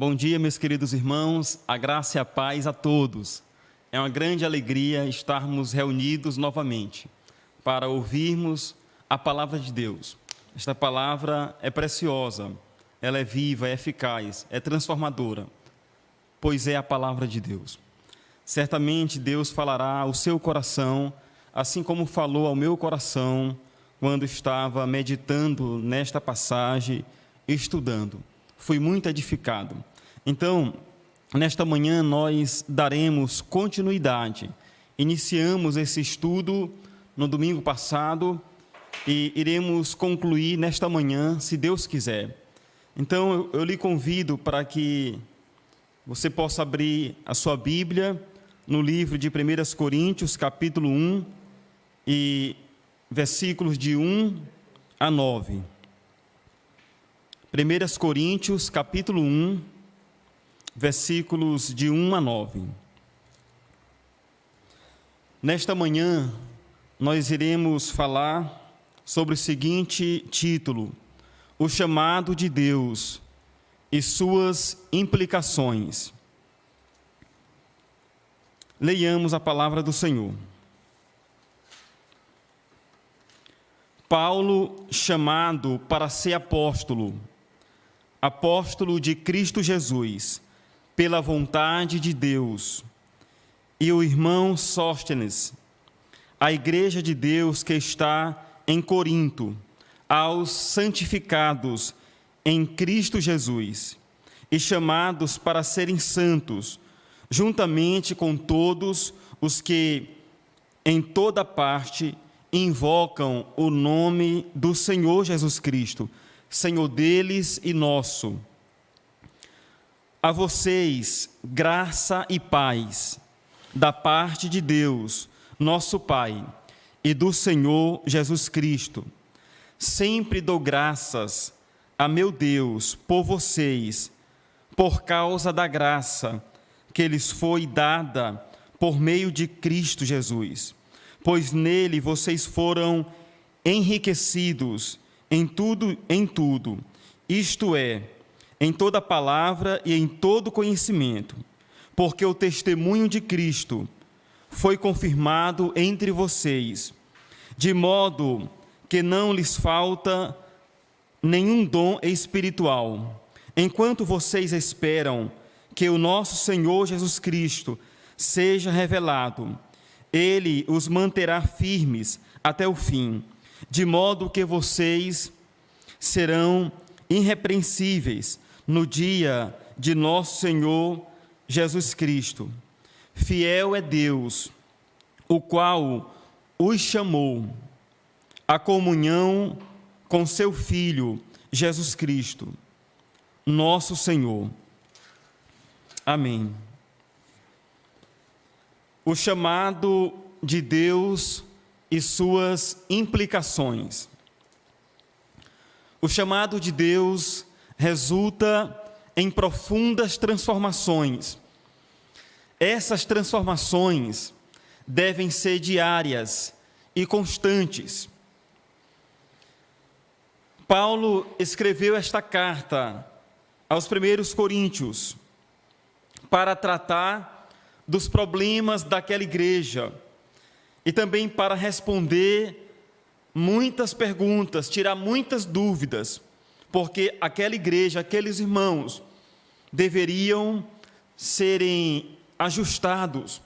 Bom dia, meus queridos irmãos, a graça e a paz a todos. É uma grande alegria estarmos reunidos novamente para ouvirmos a palavra de Deus. Esta palavra é preciosa, ela é viva, é eficaz, é transformadora, pois é a palavra de Deus. Certamente Deus falará ao seu coração, assim como falou ao meu coração quando estava meditando nesta passagem, estudando. Fui muito edificado. Então, nesta manhã nós daremos continuidade. Iniciamos esse estudo no domingo passado e iremos concluir nesta manhã, se Deus quiser. Então, eu lhe convido para que você possa abrir a sua Bíblia no livro de 1 Coríntios, capítulo 1, e versículos de 1 a 9. 1 Coríntios, capítulo 1, versículos de 1 a 9. Nesta manhã, nós iremos falar sobre o seguinte título: O chamado de Deus e suas implicações. Leiamos a palavra do Senhor. Paulo, chamado para ser apóstolo de Cristo Jesus, pela vontade de Deus, e o irmão Sóstenes, a igreja de Deus que está em Corinto, aos santificados em Cristo Jesus, e chamados para serem santos, juntamente com todos os que em toda parte invocam o nome do Senhor Jesus Cristo, Senhor deles e nosso. A vocês, graça e paz, da parte de Deus, nosso Pai, e do Senhor Jesus Cristo. Sempre dou graças a meu Deus por vocês, por causa da graça que lhes foi dada por meio de Cristo Jesus, pois nele vocês foram enriquecidos em tudo, isto é, em toda palavra e em todo conhecimento, porque o testemunho de Cristo foi confirmado entre vocês, de modo que não lhes falta nenhum dom espiritual, enquanto vocês esperam que o nosso Senhor Jesus Cristo seja revelado. Ele os manterá firmes até o fim, de modo que vocês serão irrepreensíveis no dia de nosso Senhor Jesus Cristo. Fiel é Deus, o qual os chamou à comunhão com seu Filho, Jesus Cristo, nosso Senhor. Amém. O chamado de Deus e suas implicações. O chamado de Deus resulta em profundas transformações. Essas transformações devem ser diárias e constantes. Paulo escreveu esta carta aos 1 Coríntios para tratar dos problemas daquela igreja e também para responder muitas perguntas, tirar muitas dúvidas, porque aquela igreja, aqueles irmãos deveriam serem ajustados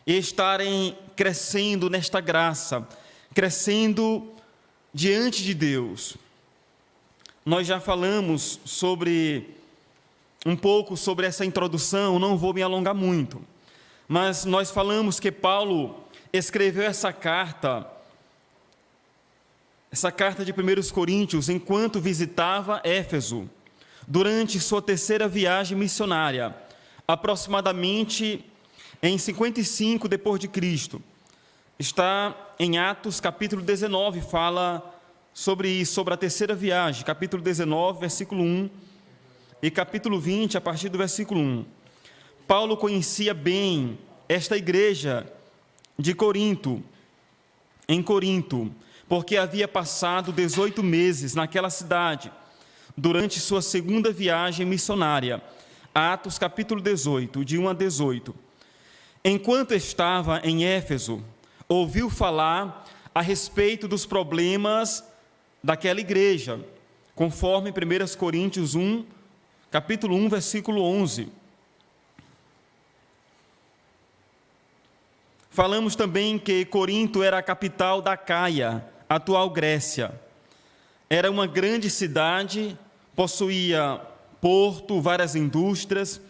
e estarem crescendo nesta graça, crescendo diante de Deus. Nós já falamos um pouco sobre essa introdução, não vou me alongar muito, mas nós falamos que Paulo escreveu essa carta de 1 Coríntios, enquanto visitava Éfeso, durante sua terceira viagem missionária, aproximadamente em 55 depois de Cristo. Está em Atos, capítulo 19, fala sobre isso, sobre a terceira viagem, capítulo 19, versículo 1, e capítulo 20, a partir do versículo 1. Paulo conhecia bem esta igreja de Corinto, em Corinto, porque havia passado 18 meses naquela cidade, durante sua segunda viagem missionária, Atos capítulo 18, de 1 a 18. Enquanto estava em Éfeso, ouviu falar a respeito dos problemas daquela igreja, conforme 1 Coríntios 1, capítulo 1, versículo 11. Falamos também que Corinto era a capital da Caia, atual Grécia. Era uma grande cidade, possuía porto, várias indústrias,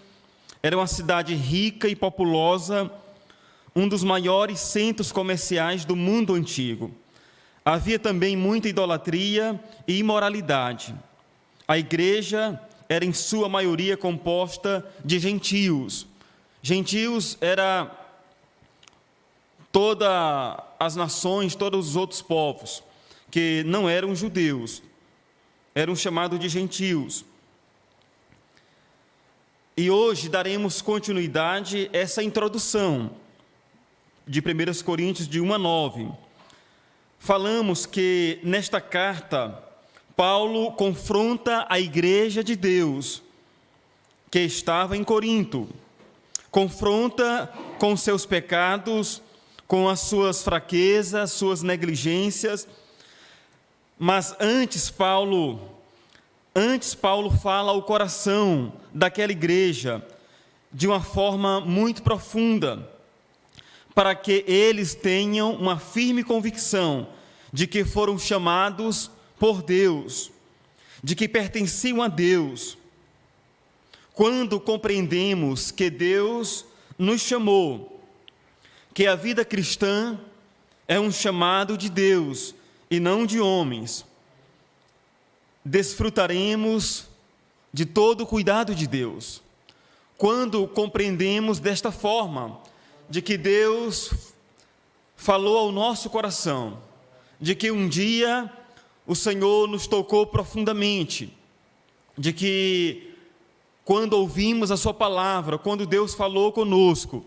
era uma cidade rica e populosa, um dos maiores centros comerciais do mundo antigo. Havia também muita idolatria e imoralidade. A igreja era, em sua maioria, composta de gentios era todas as nações, todos os outros povos, que não eram judeus, eram chamados de gentios. E hoje daremos continuidade a essa introdução de 1 Coríntios, de 1 a 9. Falamos que, nesta carta, Paulo confronta a igreja de Deus, que estava em Corinto, confronta com seus pecados, com as suas fraquezas, suas negligências, mas antes Paulo fala ao coração daquela igreja de uma forma muito profunda, para que eles tenham uma firme convicção de que foram chamados por Deus, de que pertenciam a Deus. Quando compreendemos que Deus nos chamou, que a vida cristã é um chamado de Deus e não de homens, desfrutaremos de todo o cuidado de Deus. Quando compreendemos desta forma, de que Deus falou ao nosso coração, de que um dia o Senhor nos tocou profundamente, de que quando ouvimos a sua palavra, quando Deus falou conosco,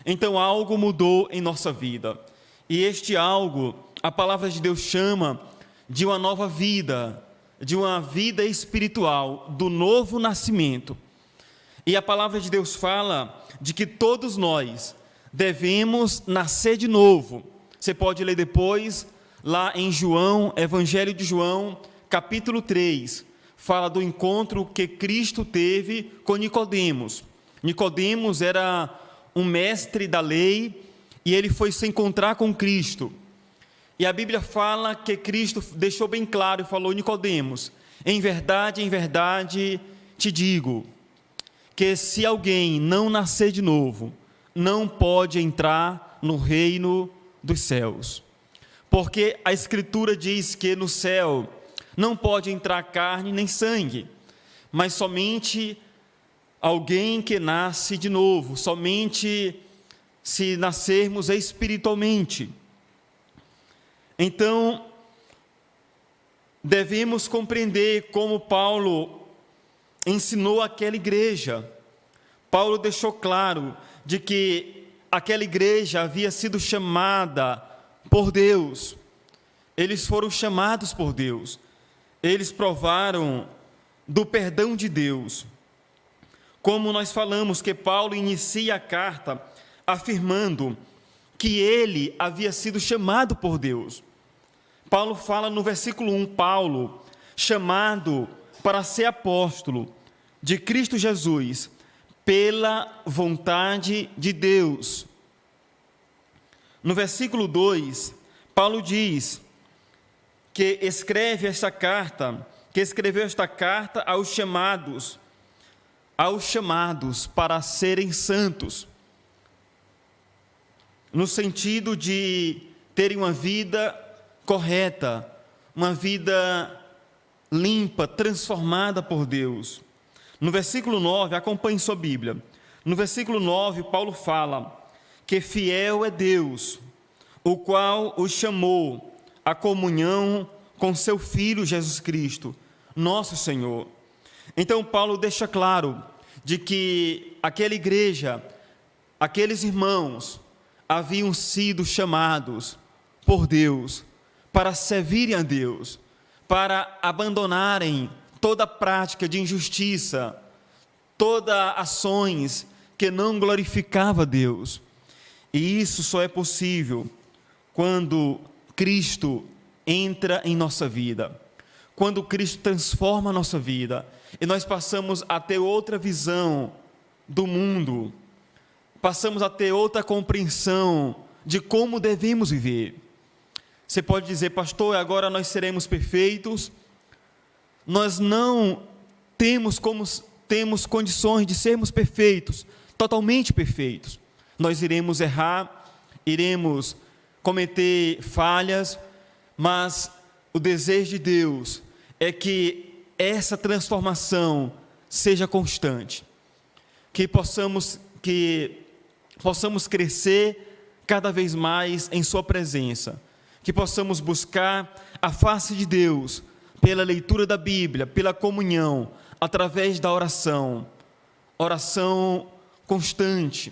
então algo mudou em nossa vida. E este algo, a palavra de Deus chama de uma nova vida, de uma vida espiritual, do novo nascimento. E a palavra de Deus fala de que todos nós devemos nascer de novo. Você pode ler depois, lá em João, Evangelho de João, capítulo 3, fala do encontro que Cristo teve com Nicodemos. Nicodemos era um mestre da lei e ele foi se encontrar com Cristo. E a Bíblia fala que Cristo deixou bem claro e falou: Nicodemos, em verdade te digo, que se alguém não nascer de novo, não pode entrar no reino dos céus. Porque a Escritura diz que no céu não pode entrar carne nem sangue, mas somente alguém que nasce de novo, somente se nascermos espiritualmente. Então, devemos compreender como Paulo ensinou aquela igreja. Paulo deixou claro de que aquela igreja havia sido chamada por Deus. Eles foram chamados por Deus. Eles provaram do perdão de Deus. Como nós falamos que Paulo inicia a carta afirmando que ele havia sido chamado por Deus. Paulo fala no versículo 1, Paulo, chamado para ser apóstolo de Cristo Jesus, pela vontade de Deus. No versículo 2, Paulo diz que escreveu esta carta aos chamados para serem santos, no sentido de terem uma vida correta, uma vida limpa, transformada por Deus. No versículo 9, acompanhe sua Bíblia. No versículo 9, Paulo fala que fiel é Deus, o qual os chamou à comunhão com seu Filho Jesus Cristo, nosso Senhor. Então Paulo deixa claro de que aquela igreja, aqueles irmãos, haviam sido chamados por Deus para servirem a Deus, para abandonarem toda prática de injustiça, todas ações que não glorificava a Deus. E isso só é possível quando Cristo entra em nossa vida, quando Cristo transforma a nossa vida, e nós passamos a ter outra visão do mundo, passamos a ter outra compreensão de como devemos viver. Você pode dizer: pastor, agora nós seremos perfeitos. Nós não temos condições de sermos perfeitos, totalmente perfeitos. Nós iremos errar, iremos cometer falhas, mas o desejo de Deus é que essa transformação seja constante, que possamos crescer cada vez mais em sua presença, que possamos buscar a face de Deus pela leitura da Bíblia, pela comunhão, através da oração constante.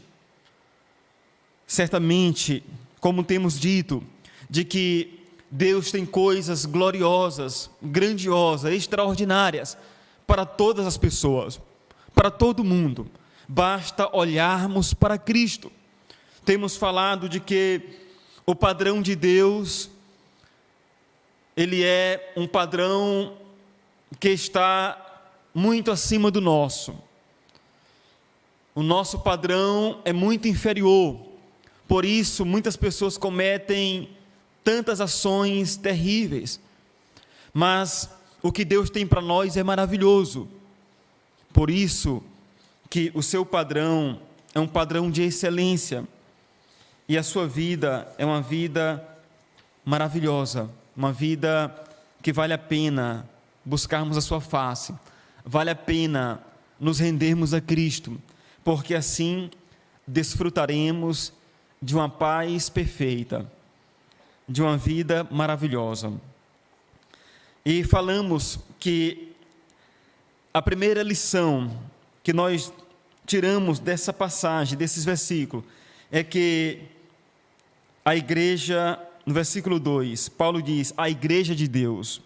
Certamente, como temos dito, de que Deus tem coisas gloriosas, grandiosas, extraordinárias para todas as pessoas, para todo mundo. Basta olharmos para Cristo. Temos falado de que o padrão de Deus, ele é um padrão que está muito acima do nosso. O nosso padrão é muito inferior. Por isso, muitas pessoas cometem tantas ações terríveis. Mas o que Deus tem para nós é maravilhoso. Por isso que o seu padrão é um padrão de excelência. E a sua vida é uma vida maravilhosa. Uma vida que vale a pena buscarmos a sua face. Vale a pena nos rendermos a Cristo. Porque assim desfrutaremos de uma paz perfeita, de uma vida maravilhosa. E falamos que a primeira lição que nós tiramos dessa passagem, desses versículos, é que a igreja, no versículo 2, Paulo diz: a igreja de Deus.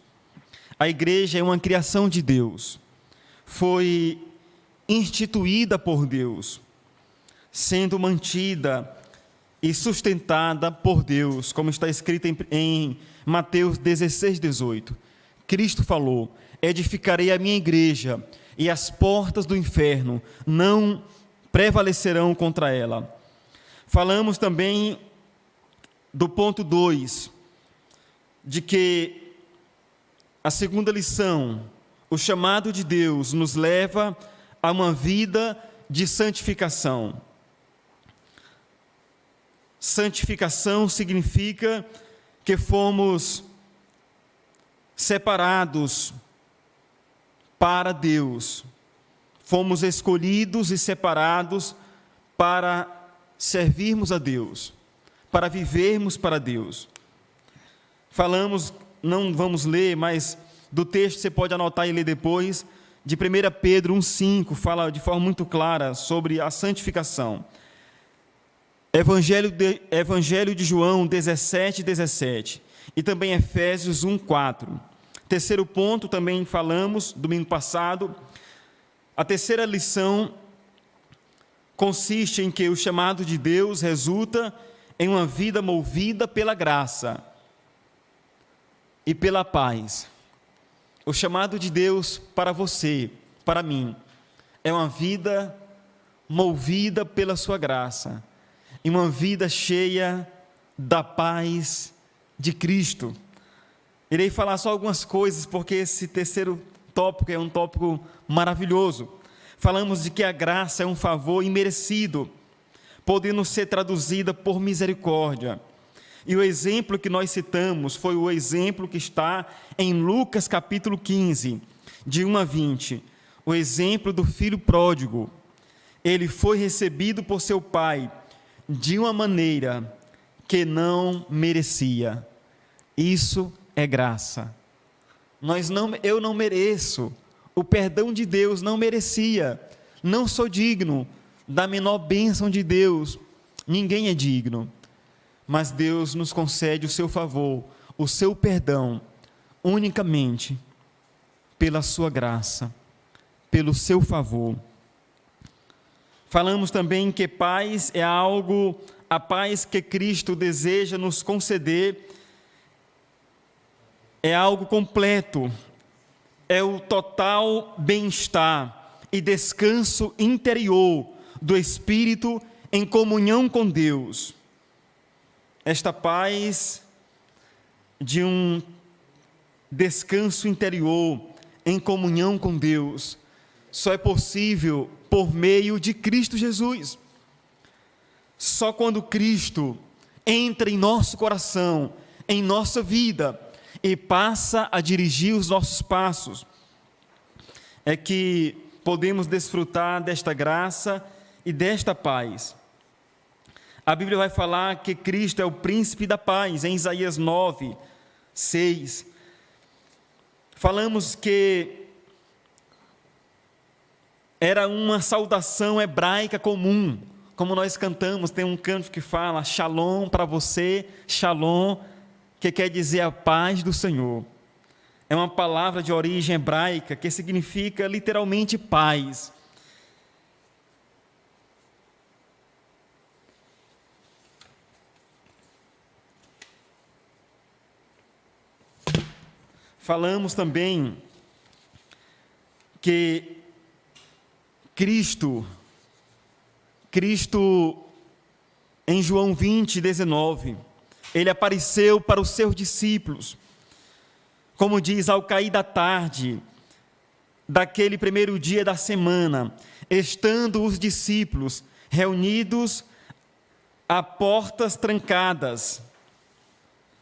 A igreja é uma criação de Deus, foi instituída por Deus, sendo mantida e sustentada por Deus, como está escrito em Mateus 16, 18. Cristo falou: edificarei a minha igreja, e as portas do inferno não prevalecerão contra ela. Falamos também do ponto 2, de que a segunda lição, o chamado de Deus nos leva a uma vida de santificação. Santificação significa que fomos separados para Deus, fomos escolhidos e separados para servirmos a Deus, para vivermos para Deus. Falamos, não vamos ler, mas do texto você pode anotar e ler depois, de 1 Pedro 1,5, fala de forma muito clara sobre a santificação. Evangelho de João 17, 17, e também Efésios 1, 4. Terceiro ponto, também falamos domingo passado, a terceira lição consiste em que o chamado de Deus resulta em uma vida movida pela graça e pela paz. O chamado de Deus para você, para mim, é uma vida movida pela sua graça, e uma vida cheia da paz de Cristo. Irei falar só algumas coisas, porque esse terceiro tópico é um tópico maravilhoso. Falamos de que a graça é um favor imerecido, podendo ser traduzida por misericórdia. E o exemplo que nós citamos foi o exemplo que está em Lucas capítulo 15, de 1 a 20. O exemplo do filho pródigo. Ele foi recebido por seu pai de uma maneira que não merecia. Isso é graça. Eu não mereço. O perdão de Deus não merecia. Não sou digno da menor bênção de Deus. Ninguém é digno. Mas Deus nos concede o seu favor, o seu perdão, unicamente pela sua graça, pelo seu favor. Falamos também que paz é algo, a paz que Cristo deseja nos conceder é algo completo, é o total bem-estar e descanso interior do espírito em comunhão com Deus. Esta paz de um descanso interior em comunhão com Deus só é possível por meio de Cristo Jesus. Só quando Cristo entra em nosso coração, em nossa vida, e passa a dirigir os nossos passos, é que podemos desfrutar desta graça e desta paz. A Bíblia vai falar que Cristo é o príncipe da paz, em Isaías 9, 6. Falamos que era uma saudação hebraica comum, como nós cantamos, tem um canto que fala Shalom para você, Shalom, que quer dizer a paz do Senhor. É uma palavra de origem hebraica que significa literalmente paz. Falamos também que Cristo, em João 20, 19, ele apareceu para os seus discípulos, como diz, ao cair da tarde, daquele primeiro dia da semana, estando os discípulos reunidos a portas trancadas,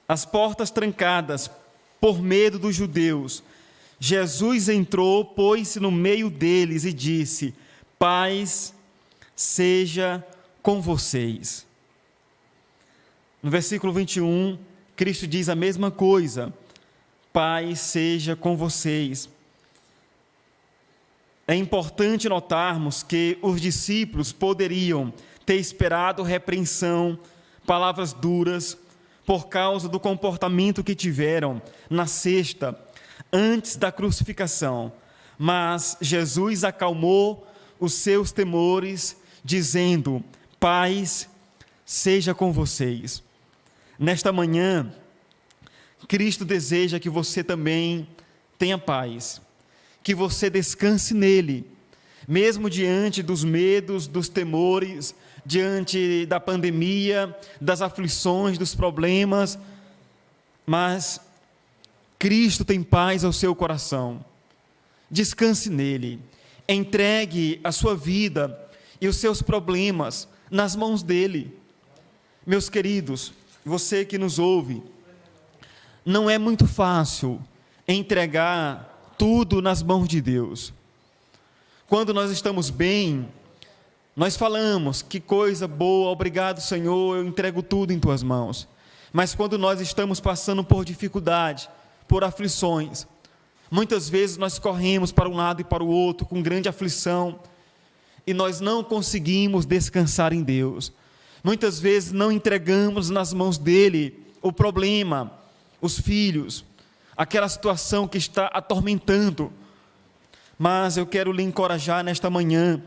as portas trancadas por medo dos judeus, Jesus entrou, pôs-se no meio deles e disse: paz seja com vocês. No versículo 21, Cristo diz a mesma coisa: paz seja com vocês. É importante notarmos que os discípulos poderiam ter esperado repreensão, palavras duras, por causa do comportamento que tiveram na sexta, antes da crucificação, mas Jesus acalmou os seus temores, dizendo: paz seja com vocês. Nesta manhã, Cristo deseja que você também tenha paz, que você descanse nele, mesmo diante dos medos, dos temores, diante da pandemia, das aflições, dos problemas, mas Cristo tem paz ao seu coração. Descanse nele, entregue a sua vida e os seus problemas nas mãos dele. Meus queridos, você que nos ouve, não é muito fácil entregar tudo nas mãos de Deus. Quando nós estamos bem, nós falamos: que coisa boa, obrigado Senhor, eu entrego tudo em tuas mãos. Mas quando nós estamos passando por dificuldade, por aflições, muitas vezes nós corremos para um lado e para o outro com grande aflição, e nós não conseguimos descansar em Deus. Muitas vezes não entregamos nas mãos dele o problema, os filhos, aquela situação que está atormentando. Mas eu quero lhe encorajar nesta manhã: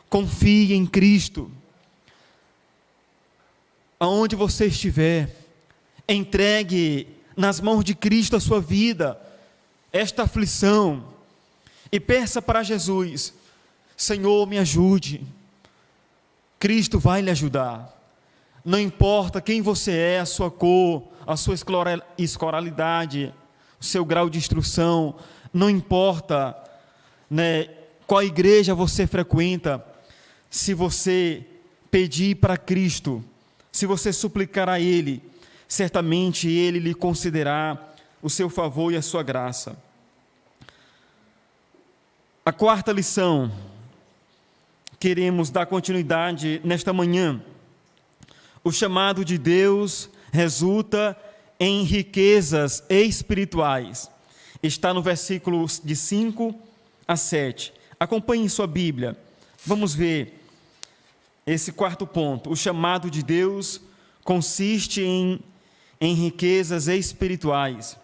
confie em Cristo. Aonde você estiver, entregue nas mãos de Cristo a sua vida, esta aflição, e peça para Jesus: Senhor, me ajude. Cristo vai lhe ajudar. Não importa quem você é, a sua cor, a sua escolaridade, o seu grau de instrução, não importa, qual igreja você frequenta. Se você pedir para Cristo, se você suplicar a Ele, certamente Ele lhe concederá o seu favor e a sua graça. A quarta lição, queremos dar continuidade nesta manhã. O chamado de Deus resulta em riquezas espirituais. Está no versículo de 5 a 7. Acompanhe em sua Bíblia. Vamos ver esse quarto ponto. O chamado de Deus consiste em riquezas espirituais.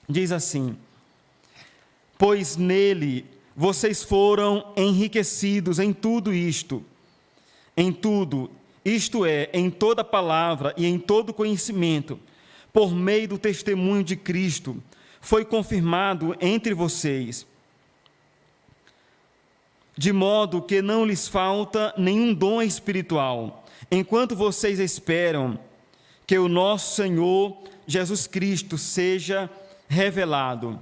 Diz assim: pois nele vocês foram enriquecidos em tudo isto, em tudo, isto é, em toda palavra e em todo conhecimento, por meio do testemunho de Cristo, foi confirmado entre vocês, de modo que não lhes falta nenhum dom espiritual, enquanto vocês esperam que o nosso Senhor Jesus Cristo seja revelado.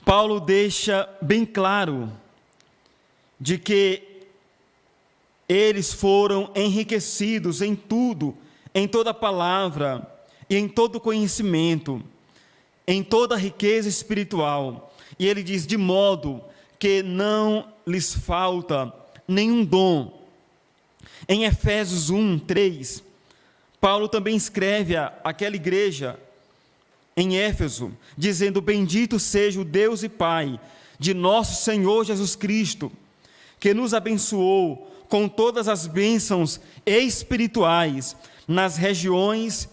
Paulo deixa bem claro de que eles foram enriquecidos em tudo, em toda palavra e em todo conhecimento, em toda riqueza espiritual. E ele diz, de modo que não lhes falta nenhum dom. Em Efésios 1:3, Paulo também escreve àquela igreja em Éfeso, dizendo, bendito seja o Deus e Pai de nosso Senhor Jesus Cristo, que nos abençoou com todas as bênçãos espirituais nas regiões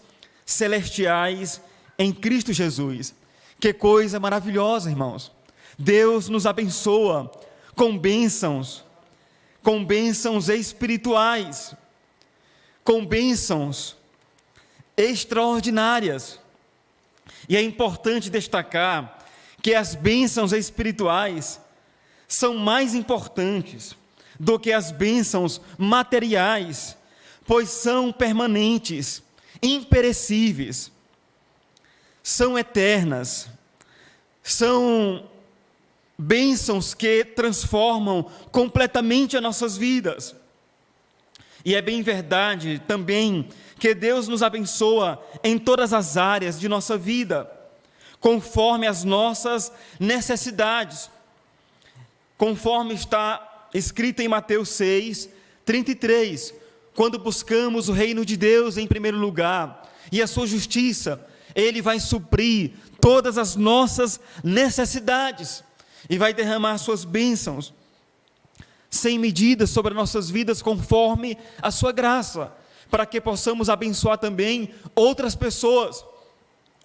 celestiais em Cristo Jesus. Que coisa maravilhosa, irmãos. Deus nos abençoa com bênçãos espirituais, com bênçãos extraordinárias. E é importante destacar que as bênçãos espirituais são mais importantes do que as bênçãos materiais, pois são permanentes, imperecíveis, são eternas, são bênçãos que transformam completamente as nossas vidas. E é bem verdade também que Deus nos abençoa em todas as áreas de nossa vida, conforme as nossas necessidades, conforme está escrito em Mateus 6:33, quando buscamos o reino de Deus em primeiro lugar e a sua justiça, Ele vai suprir todas as nossas necessidades e vai derramar suas bênçãos sem medida sobre nossas vidas, conforme a sua graça, para que possamos abençoar também outras pessoas.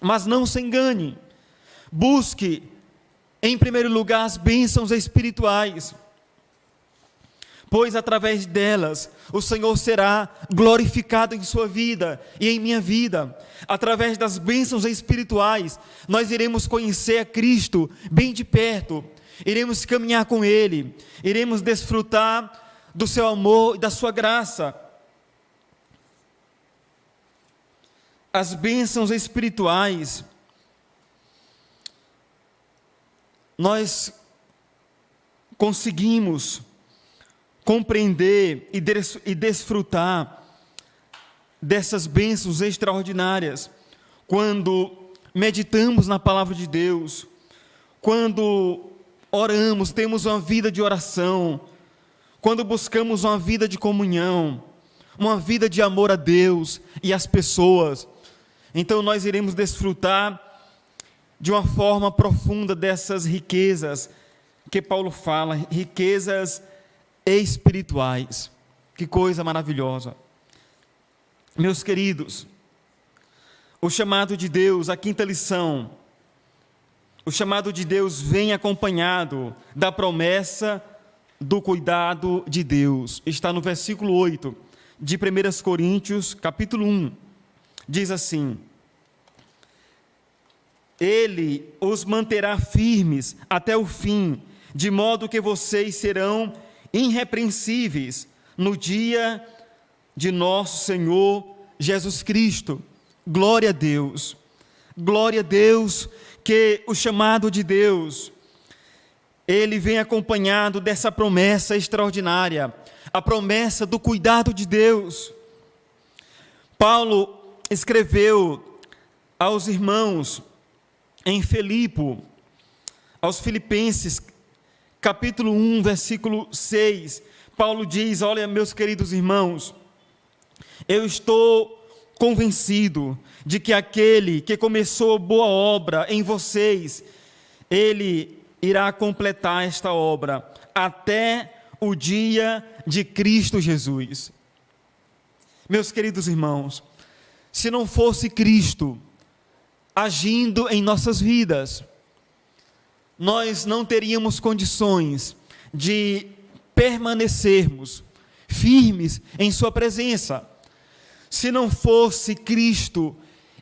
Mas não se engane, busque em primeiro lugar as bênçãos espirituais, pois através delas o Senhor será glorificado em sua vida e em minha vida. Através das bênçãos espirituais, nós iremos conhecer a Cristo bem de perto, iremos caminhar com Ele, iremos desfrutar do seu amor e da sua graça. As bênçãos espirituais, nós conseguimos compreender e desfrutar dessas bênçãos extraordinárias quando meditamos na palavra de Deus, quando oramos, temos uma vida de oração, quando buscamos uma vida de comunhão, uma vida de amor a Deus e às pessoas. Então nós iremos desfrutar de uma forma profunda dessas riquezas que Paulo fala, riquezas espirituais. Que coisa maravilhosa. Meus queridos, o chamado de Deus, a quinta lição, o chamado de Deus vem acompanhado da promessa do cuidado de Deus. Está no versículo 8 de 1 Coríntios, capítulo 1. Diz assim: Ele os manterá firmes até o fim, de modo que vocês serão irrepreensíveis no dia de nosso Senhor Jesus Cristo. Glória a Deus. Glória a Deus que o chamado de Deus, ele vem acompanhado dessa promessa extraordinária, a promessa do cuidado de Deus. Paulo escreveu aos irmãos em Filipe, aos Filipenses, capítulo 1, versículo 6, Paulo diz: olha, meus queridos irmãos, eu estou convencido de que aquele que começou boa obra em vocês, ele irá completar esta obra até o dia de Cristo Jesus. Meus queridos irmãos, se não fosse Cristo agindo em nossas vidas, nós não teríamos condições de permanecermos firmes em sua presença. Se não fosse Cristo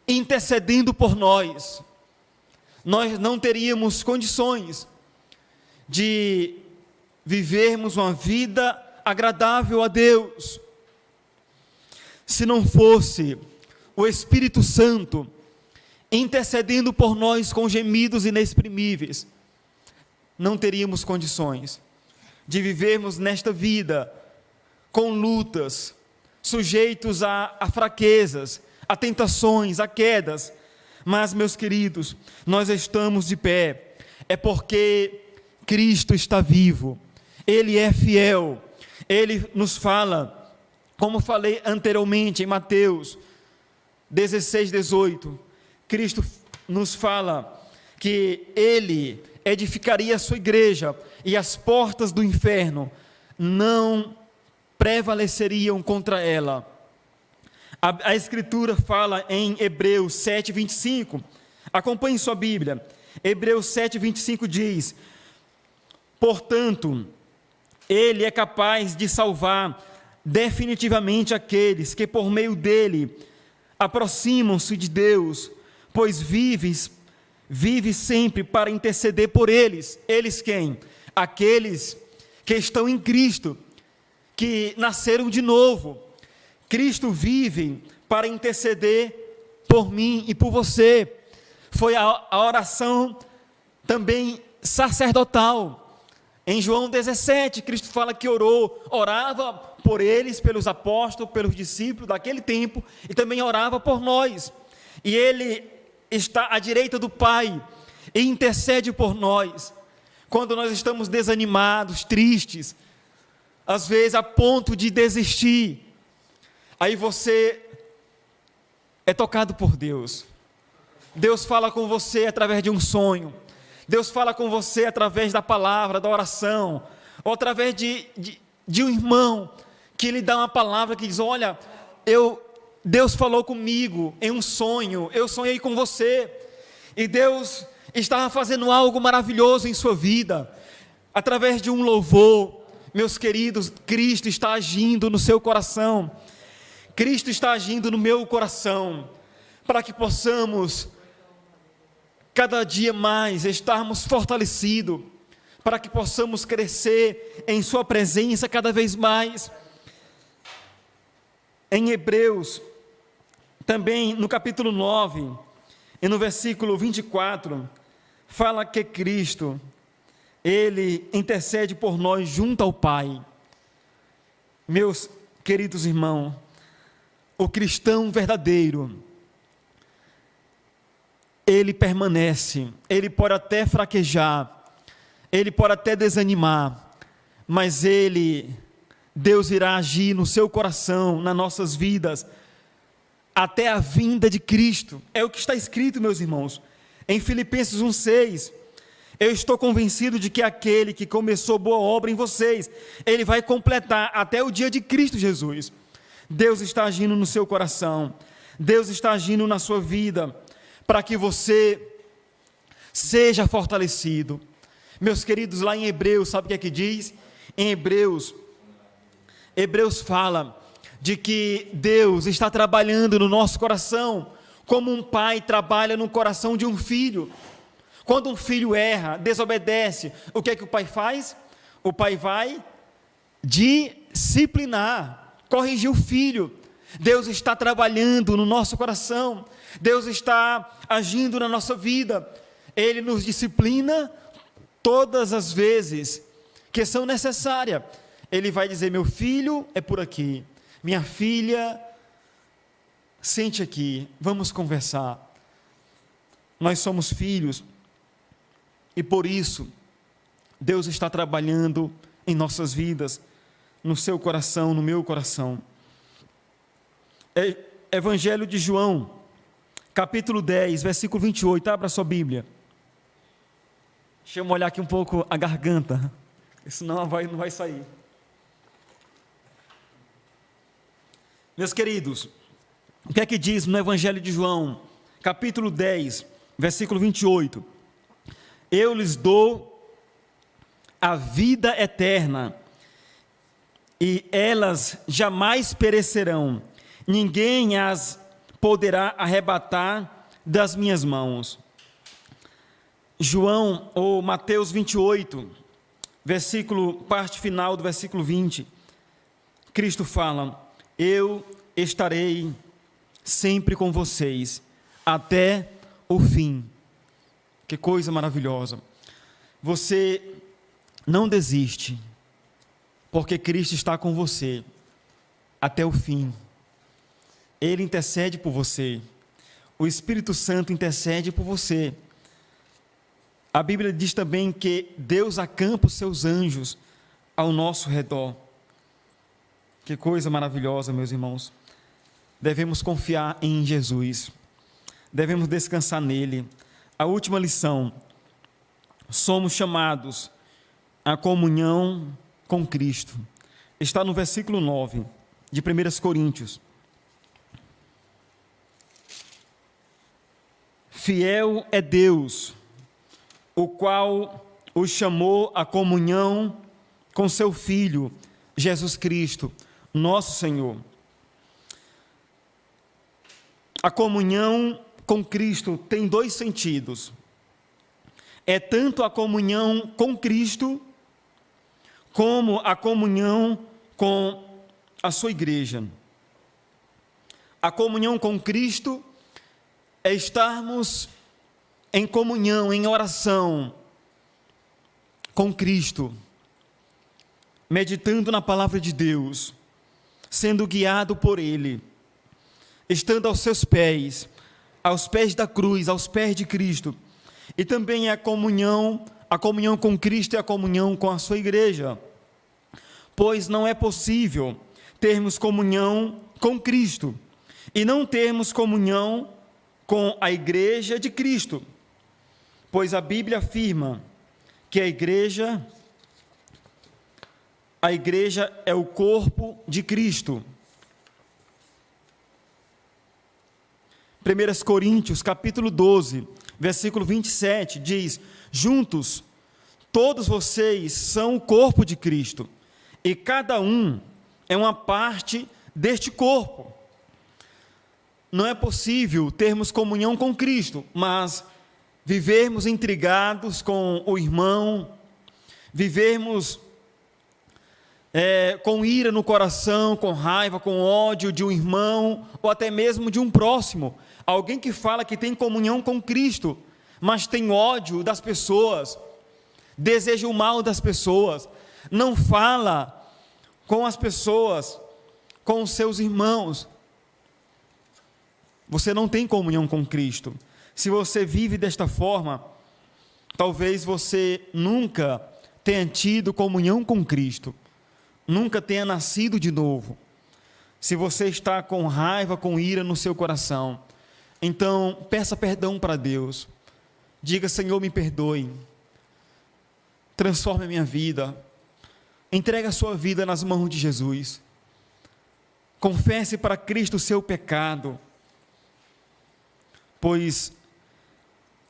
intercedendo por nós, nós não teríamos condições de vivermos uma vida agradável a Deus. Se não fosse o Espírito Santo intercedendo por nós com gemidos inexprimíveis, não teríamos condições de vivermos nesta vida com lutas, sujeitos a fraquezas, a tentações, a quedas. Mas, meus queridos, nós estamos de pé, é porque Cristo está vivo, Ele é fiel, Ele nos fala, como falei anteriormente em Mateus 16, 18, Cristo nos fala que Ele edificaria a sua igreja e as portas do inferno não prevaleceriam contra ela. A Escritura fala em Hebreus 7, 25, acompanhe sua Bíblia, Hebreus 7, 25 diz: portanto, Ele é capaz de salvar definitivamente aqueles que por meio dele aproximam-se de Deus, pois vive sempre para interceder por eles. Eles quem? Aqueles que estão em Cristo, que nasceram de novo. Cristo vive para interceder por mim e por você. Foi a oração também sacerdotal. Em João 17, Cristo fala que orava por eles, pelos apóstolos, pelos discípulos daquele tempo, e também orava por nós. E Ele está à direita do Pai e intercede por nós. Quando nós estamos desanimados, tristes, às vezes a ponto de desistir, aí você é tocado por Deus. Deus fala com você através de um sonho. Deus fala com você através da palavra, da oração, ou através de um irmão que lhe dá uma palavra que diz: olha, Deus falou comigo em um sonho, eu sonhei com você, e Deus estava fazendo algo maravilhoso em sua vida. Através de um louvor, meus queridos, Cristo está agindo no seu coração, Cristo está agindo no meu coração, para que possamos cada dia mais estarmos fortalecidos, para que possamos crescer em sua presença cada vez mais. Em Hebreus, também no capítulo 9, e no versículo 24, fala que Cristo, Ele intercede por nós junto ao Pai. Meus queridos irmãos, o cristão verdadeiro, ele permanece, ele pode até fraquejar, ele pode até desanimar, mas Deus irá agir no seu coração, nas nossas vidas, até a vinda de Cristo. É o que está escrito, meus irmãos, em Filipenses 1,6, eu estou convencido de que aquele que começou boa obra em vocês, Ele vai completar até o dia de Cristo Jesus. Deus está agindo no seu coração, Deus está agindo na sua vida, para que você seja fortalecido. Meus queridos, lá em Hebreus, sabe o que é que diz? Em Hebreus fala de que Deus está trabalhando no nosso coração, como um pai trabalha no coração de um filho. Quando um filho erra, desobedece, o que é que o pai faz? O pai vai disciplinar, corrigir o filho. Deus está trabalhando no nosso coração, Deus está agindo na nossa vida, Ele nos disciplina todas as vezes que são necessárias. Ele vai dizer: meu filho, é por aqui, minha filha, sente aqui, vamos conversar. Nós somos filhos, e por isso, Deus está trabalhando em nossas vidas, no seu coração, no meu coração. Evangelho de João, capítulo 10, versículo 28, abra sua Bíblia. Deixa eu molhar aqui um pouco a garganta, senão não vai sair. Meus queridos, o que é que diz no Evangelho de João, capítulo 10, versículo 28? Eu lhes dou a vida eterna, e elas jamais perecerão, ninguém as poderá arrebatar das minhas mãos. João, ou Mateus 28, parte final do versículo 20, Cristo fala: eu estarei sempre com vocês, até o fim. Que coisa maravilhosa. Você não desiste, porque Cristo está com você até o fim. Ele intercede por você. O Espírito Santo intercede por você. A Bíblia diz também que Deus acampa os seus anjos ao nosso redor. Que coisa maravilhosa, meus irmãos. Devemos confiar em Jesus. Devemos descansar nele. A última lição: somos chamados à comunhão com Cristo. Está no versículo 9 de 1 Coríntios. Fiel é Deus, o qual os chamou à comunhão com seu Filho, Jesus Cristo, nosso Senhor. A comunhão com Cristo tem dois sentidos. É tanto a comunhão com Cristo, como a comunhão com a sua igreja. A comunhão com Cristo é estarmos em comunhão, em oração com Cristo, meditando na palavra de Deus, sendo guiado por Ele, estando aos seus pés da cruz, aos pés de Cristo. E também a comunhão com Cristo e a comunhão com a sua igreja, pois não é possível termos comunhão com Cristo e não termos comunhão com a igreja de Cristo, pois a Bíblia afirma que a igreja é o corpo de Cristo. 1 Coríntios, capítulo 12, versículo 27, diz: juntos, todos vocês são o corpo de Cristo, e cada um é uma parte deste corpo. Não é possível termos comunhão com Cristo, mas vivermos intrigados com o irmão, vivermos com ira no coração, com raiva, com ódio de um irmão, ou até mesmo de um próximo. Alguém que fala que tem comunhão com Cristo, mas tem ódio das pessoas, deseja o mal das pessoas, não fala com as pessoas, com os seus irmãos. Você não tem comunhão com Cristo. Se você vive desta forma, talvez você nunca tenha tido comunhão com Cristo, nunca tenha nascido de novo. Se você está com raiva, com ira no seu coração, então peça perdão para Deus. Diga: Senhor, me perdoe, transforme a minha vida, entregue a sua vida nas mãos de Jesus, confesse para Cristo o seu pecado, pois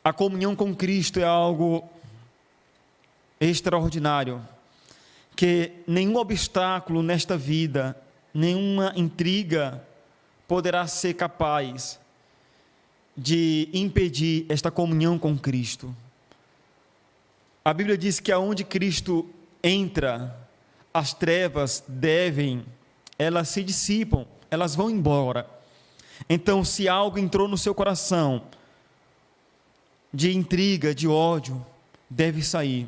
a comunhão com Cristo é algo extraordinário, que nenhum obstáculo nesta vida, nenhuma intriga poderá ser capaz de impedir esta comunhão com Cristo. A Bíblia diz que aonde Cristo entra, as trevas elas se dissipam, elas vão embora. Então, se algo entrou no seu coração de intriga, de ódio, deve sair,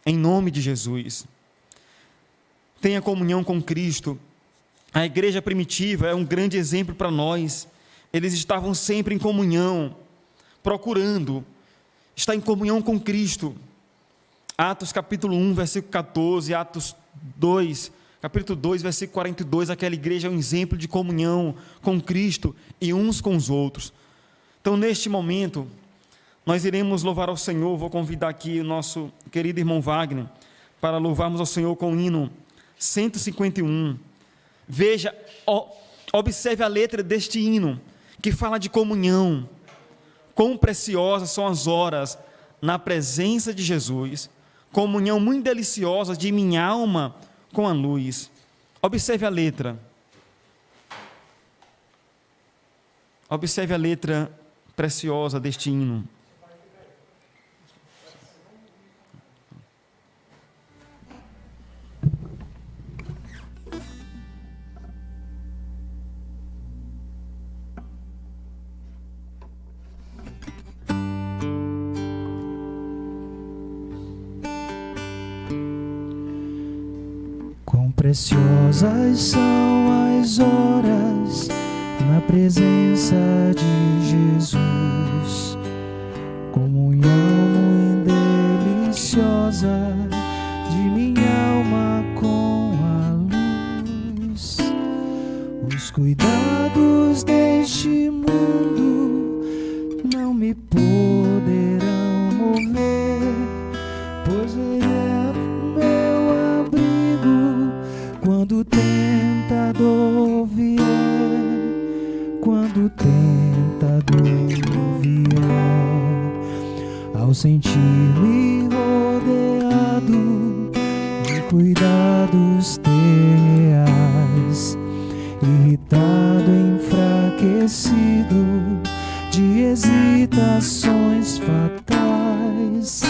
em nome de Jesus. Tenha comunhão com Cristo. A igreja primitiva é um grande exemplo para nós. Eles estavam sempre em comunhão, procurando estar em comunhão com Cristo. Atos capítulo 1, versículo 14, Atos 2, capítulo 2, versículo 42, aquela igreja é um exemplo de comunhão com Cristo e uns com os outros. Então, neste momento, nós iremos louvar ao Senhor. Vou convidar aqui o nosso querido irmão Wagner para louvarmos ao Senhor com o hino 151. Veja, observe a letra deste hino, que fala de comunhão. Quão preciosas são as horas na presença de Jesus, comunhão muito deliciosa de minha alma com a luz. Observe a letra. Observe a letra preciosa deste hino. Quão preciosas são as horas na presença de Jesus, comunhão muito deliciosa de minha alma com a luz. Os cuidados deste mundo não me poderão mover, pois Ele é meu abrigo quando o tentador vier. Quando o tentador vier, ao sentir-me rodeado de cuidados terreais, irritado, enfraquecido de hesitações fatais,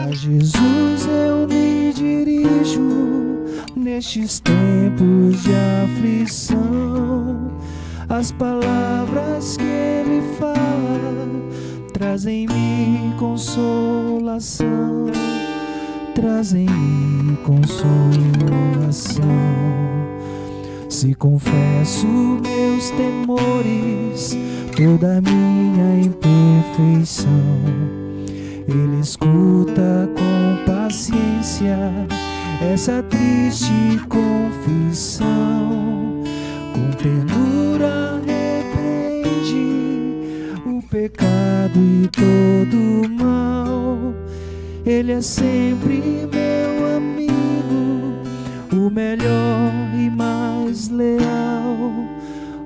a Jesus eu me dirijo nestes tempos de aflição. As palavras que Ele fala trazem-me consolação, trazem-me consolação. Se confesso meus temores, toda a minha imperfeição, Ele escuta com paciência essa triste confissão. Com ternura repreende o pecado e todo o mal. Ele é sempre meu amigo, o melhor e mais leal,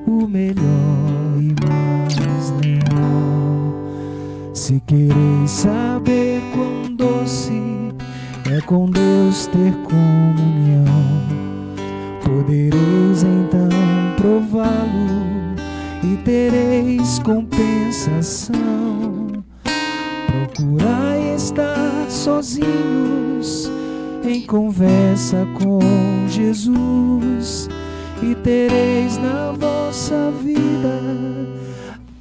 o melhor e mais leal. Se quereis saber quão doce é com Deus ter comunhão, podereis então prová-lo e tereis compensação. Procurai estar sozinhos em conversa com Jesus e tereis na vossa vida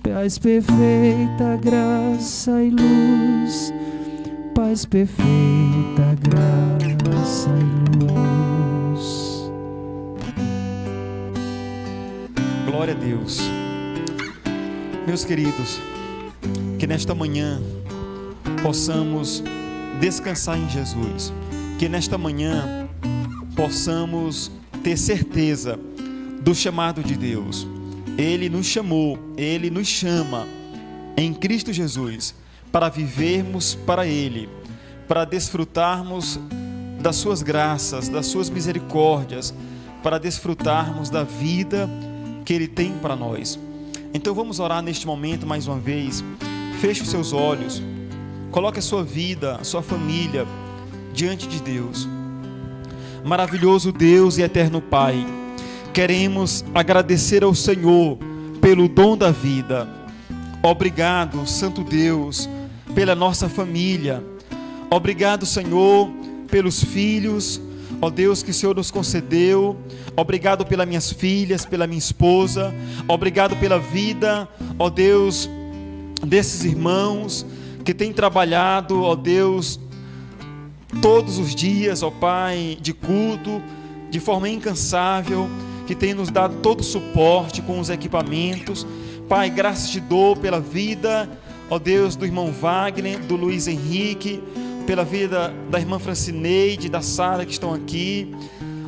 paz perfeita, graça e luz. Paz perfeita, graça e luz. Glória a Deus. Meus queridos, que nesta manhã possamos descansar em Jesus, que nesta manhã possamos ter certeza do chamado de Deus. Ele nos chamou, Ele nos chama em Cristo Jesus para vivermos para Ele, para desfrutarmos das suas graças, das suas misericórdias, para desfrutarmos da vida que Ele tem para nós. Então vamos orar neste momento mais uma vez. Feche os seus olhos, coloque a sua vida, a sua família diante de Deus. Maravilhoso Deus e eterno Pai, queremos agradecer ao Senhor pelo dom da vida. Obrigado, Santo Deus, pela nossa família. Obrigado, Senhor, pelos filhos, ó Deus, que o Senhor nos concedeu. Obrigado pelas minhas filhas, pela minha esposa. Obrigado pela vida, ó Deus, desses irmãos que têm trabalhado, ó Deus, todos os dias, ó Pai, de culto, de forma incansável, que tem nos dado todo o suporte com os equipamentos. Pai, graças te dou pela vida, ó Deus, do irmão Wagner, do Luiz Henrique, pela vida da irmã Francineide, da Sara que estão aqui,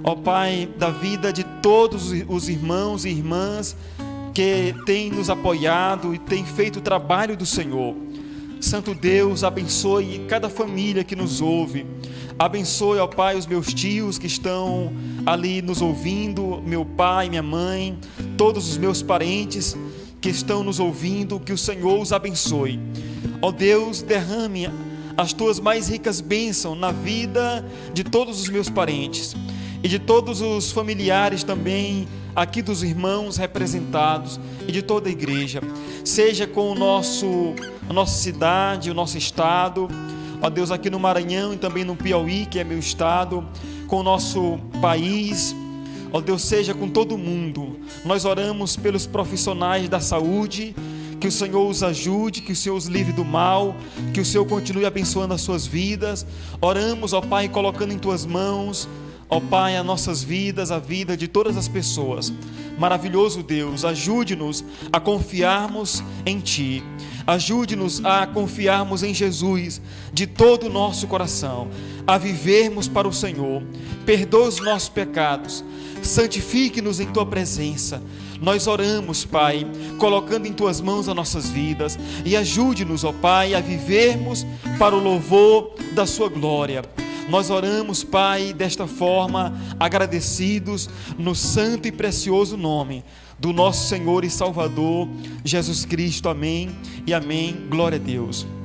ó Pai, da vida de todos os irmãos e irmãs que têm nos apoiado e têm feito o trabalho do Senhor. Santo Deus, abençoe cada família que nos ouve. Abençoe, ó Pai, os meus tios que estão ali nos ouvindo, meu pai, minha mãe, todos os meus parentes que estão nos ouvindo, que o Senhor os abençoe. Ó Deus, derrame as tuas mais ricas bênçãos na vida de todos os meus parentes. e de todos os familiares também, aqui dos irmãos representados e de toda a igreja. Seja com a nossa cidade, o nosso estado, ó Deus, aqui no Maranhão e também no Piauí, que é meu estado, com o nosso país, ó Deus, seja com todo mundo. Nós oramos pelos profissionais da saúde, que o Senhor os ajude, que o Senhor os livre do mal, que o Senhor continue abençoando as suas vidas. Oramos, ó Pai, colocando em tuas mãos, ó Pai, as nossas vidas, a vida de todas as pessoas. Maravilhoso Deus, ajude-nos a confiarmos em Ti. Ajude-nos a confiarmos em Jesus de todo o nosso coração, a vivermos para o Senhor. Perdoa os nossos pecados, santifique-nos em Tua presença. Nós oramos, Pai, colocando em Tuas mãos as nossas vidas, e ajude-nos, ó Pai, a vivermos para o louvor da Sua glória. Nós oramos, Pai, desta forma, agradecidos no santo e precioso nome do nosso Senhor e Salvador Jesus Cristo. Amém e amém. Glória a Deus.